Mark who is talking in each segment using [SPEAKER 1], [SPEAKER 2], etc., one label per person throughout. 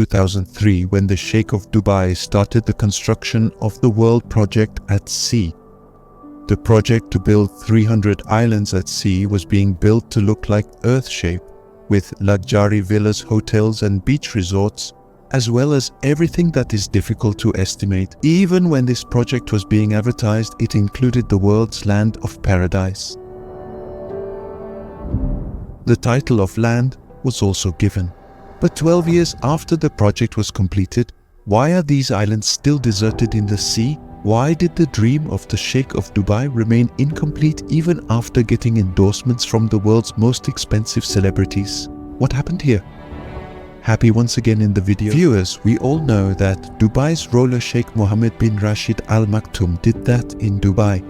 [SPEAKER 1] 2003 when the Sheikh of Dubai started the construction of the World Project at Sea. The project to build 300 islands at sea was being built to look like Earth shape, with luxury villas, hotels and beach resorts, as well as everything that is difficult to estimate. Even when this project was being advertised, it included the world's land of paradise. The title of land was also given. But 12 years after the project was completed, why are these islands still deserted in the sea? Why did the dream of the Sheikh of Dubai remain incomplete even after getting endorsements from the world's most expensive celebrities? What happened here? Happy once again in the video. Viewers, we all know that Dubai's ruler Sheikh Mohammed bin Rashid Al Maktoum did that in Dubai.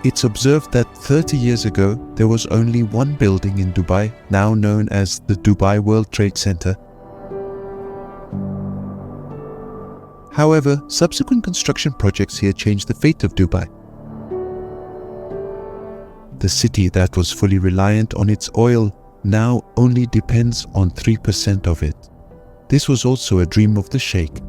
[SPEAKER 1] It's observed that 30 years ago, there was only one building in Dubai, now known as the Dubai World Trade Center. However, subsequent construction projects here changed the fate of Dubai. The city that was fully reliant on its oil now only depends on 3% of it. This was also a dream of the Sheikh.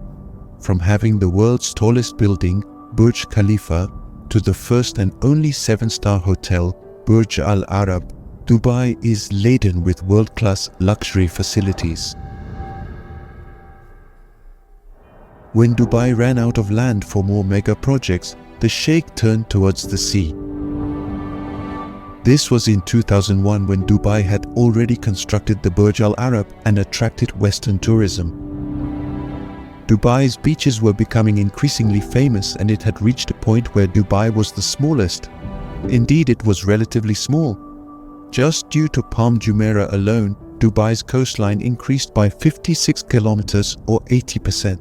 [SPEAKER 1] From having the world's tallest building, Burj Khalifa, to the first and only 7-star hotel, Burj Al Arab, Dubai is laden with world-class luxury facilities. When Dubai ran out of land for more mega projects, the Sheikh turned towards the sea. This was in 2001 when Dubai had already constructed the Burj Al Arab and attracted Western tourism. Dubai's beaches were becoming increasingly famous and it had reached a point where Dubai was the smallest. Indeed, it was relatively small. Just due to Palm Jumeirah alone, Dubai's coastline increased by 56 kilometers or 80%.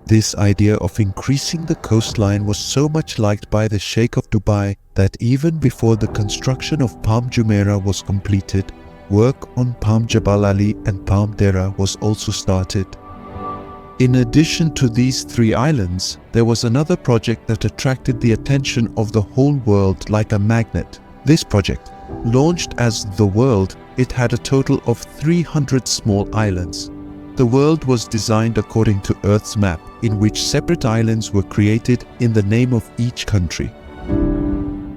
[SPEAKER 1] This idea of increasing the coastline was so much liked by the Sheikh of Dubai that even before the construction of Palm Jumeirah was completed, work on Palm Jabal Ali and Palm Dera was also started. In addition to these 3 islands, there was another project that attracted the attention of the whole world like a magnet. This project, launched as The World, it had a total of 300 small islands. The world was designed according to Earth's map, in which separate islands were created in the name of each country.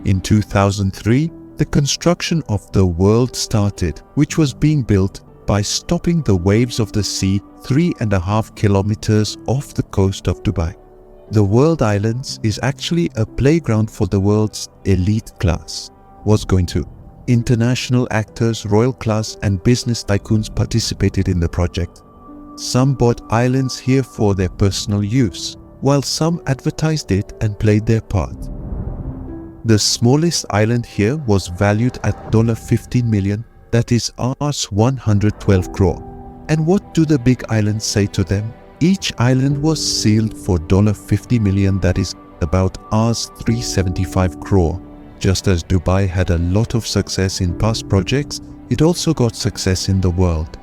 [SPEAKER 1] In 2003, the construction of the world started, which was being built by stopping the waves of the sea 3.5 kilometers off the coast of Dubai. The World Islands is actually a playground for the world's elite class. What's going to? International actors, royal class and business tycoons participated in the project. Some bought islands here for their personal use, while some advertised it and played their part. The smallest island here was valued at $15 million, that is Rs 112 crore. And what do the big islands say to them? Each island was sealed for $50 million, that is about Rs 375 crore. Just as Dubai had a lot of success in past projects, it also got success in the world.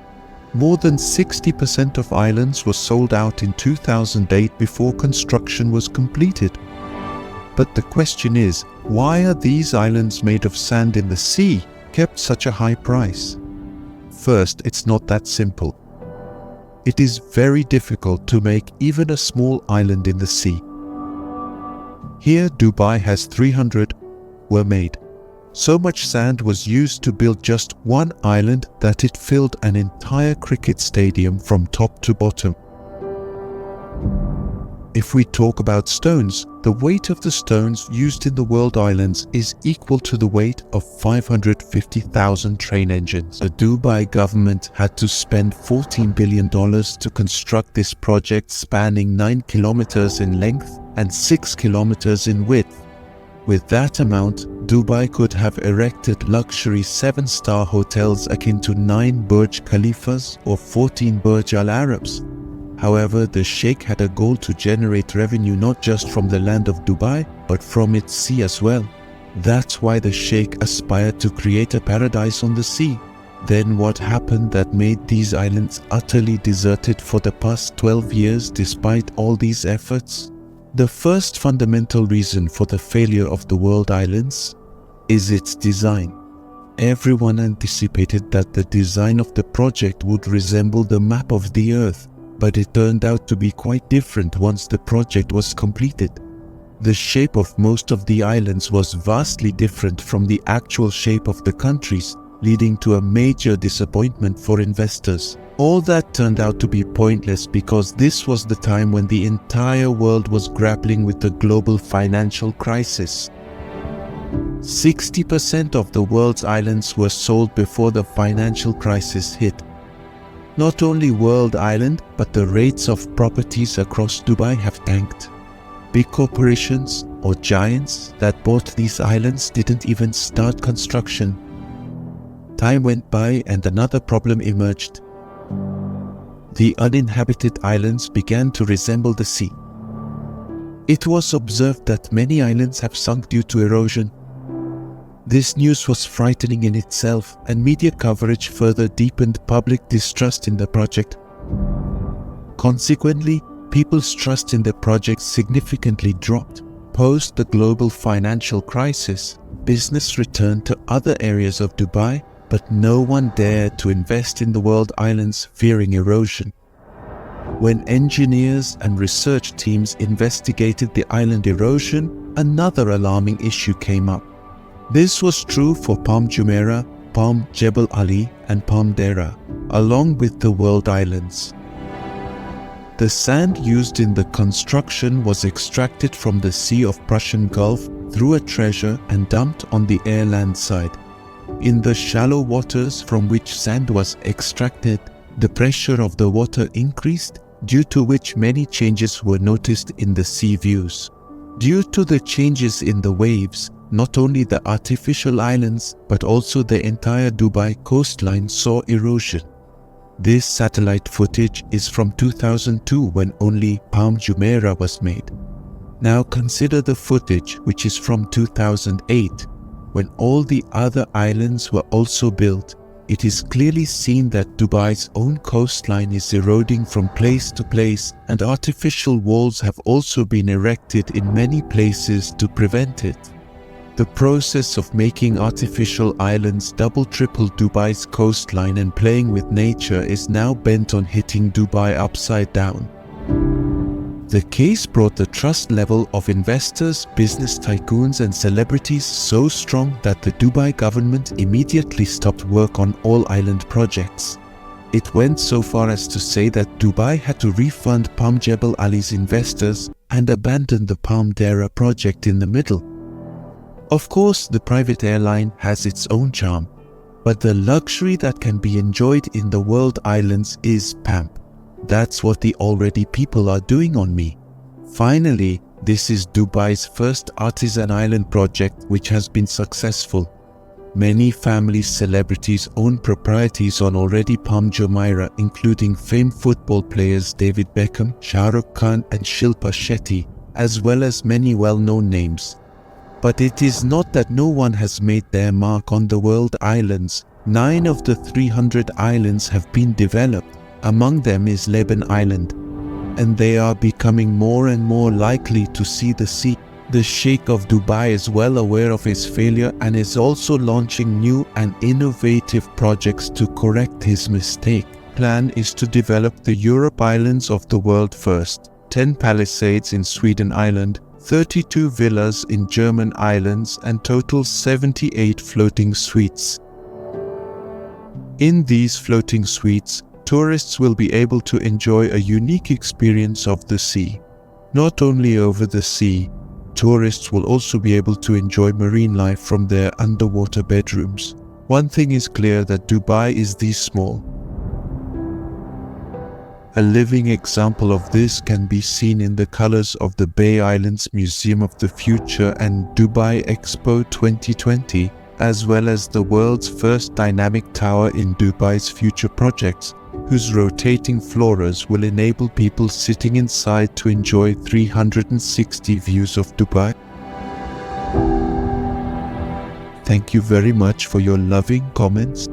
[SPEAKER 1] More than 60% of islands were sold out in 2008 before construction was completed. But the question is, why are these islands made of sand in the sea kept such a high price? First, it's not that simple. It is very difficult to make even a small island in the sea. Here, Dubai has 300 were made. So much sand was used to build just one island that it filled an entire cricket stadium from top to bottom. If we talk about stones, the weight of the stones used in the World Islands is equal to the weight of 550,000 train engines. The Dubai government had to spend $14 billion to construct this project spanning 9 kilometers in length and 6 kilometers in width. With that amount, Dubai could have erected luxury 7-star hotels akin to 9 Burj Khalifas or 14 Burj Al Arabs. However, the Sheikh had a goal to generate revenue not just from the land of Dubai, but from its sea as well. That's why the Sheikh aspired to create a paradise on the sea. Then what happened that made these islands utterly deserted for the past 12 years despite all these efforts? The first fundamental reason for the failure of the World Islands is its design. Everyone anticipated that the design of the project would resemble the map of the Earth, but it turned out to be quite different once the project was completed. The shape of most of the islands was vastly different from the actual shape of the countries, leading to a major disappointment for investors. All that turned out to be pointless because this was the time when the entire world was grappling with the global financial crisis. 60% of the world's islands were sold before the financial crisis hit. Not only World Island, but the rates of properties across Dubai have tanked. Big corporations or giants that bought these islands didn't even start construction. Time went by and another problem emerged. The uninhabited islands began to resemble the sea. It was observed that many islands have sunk due to erosion. This news was frightening in itself, and media coverage further deepened public distrust in the project. Consequently, people's trust in the project significantly dropped. Post the global financial crisis, business returned to other areas of Dubai, but no one dared to invest in the world islands, fearing erosion. When engineers and research teams investigated the island erosion, another alarming issue came up. This was true for Palm Jumeirah, Palm Jebel Ali, and Palm Dera, along with the world islands. The sand used in the construction was extracted from the Sea of Persian Gulf through a treasure and dumped on the airland side. In the shallow waters from which sand was extracted, the pressure of the water increased, due to which many changes were noticed in the sea views. Due to the changes in the waves, not only the artificial islands but also the entire Dubai coastline saw erosion. This satellite footage is from 2002 when only Palm Jumeirah was made. Now consider the footage which is from 2008 when all the other islands were also built. It is clearly seen that Dubai's own coastline is eroding from place to place, and artificial walls have also been erected in many places to prevent it. The process of making artificial islands triple Dubai's coastline and playing with nature is now bent on hitting Dubai upside down. The case brought the trust level of investors, business tycoons and celebrities so strong that the Dubai government immediately stopped work on all island projects. It went so far as to say that Dubai had to refund Palm Jebel Ali's investors and abandon the Palm Dera project in the middle. Of course, the private airline has its own charm, but the luxury that can be enjoyed in the world islands is pamp. That's what the already people are doing on me. Finally, this is Dubai's first artisan island project which has been successful. Many family celebrities own properties on already Palm Jumeirah, including famed football players David Beckham, Shah Rukh Khan and Shilpa Shetty, as well as many well-known names. But it is not that no one has made their mark on the world islands. 9 of the 300 islands have been developed. Among them is Leban Island, and they are becoming more and more likely to see the sea. The Sheikh of Dubai is well aware of his failure and is also launching new and innovative projects to correct his mistake. Plan is to develop the Europe Islands of the world first. 10 palisades in Sweden Island, 32 villas in German islands and total 78 floating suites. In these floating suites, tourists will be able to enjoy a unique experience of the sea. Not only over the sea, tourists will also be able to enjoy marine life from their underwater bedrooms. One thing is clear, that Dubai is the small. A living example of this can be seen in the colors of the Bay Islands Museum of the Future and Dubai Expo 2020, as well as the world's first dynamic tower in Dubai's future projects, whose rotating floors will enable people sitting inside to enjoy 360 views of Dubai. Thank you very much for your loving comments.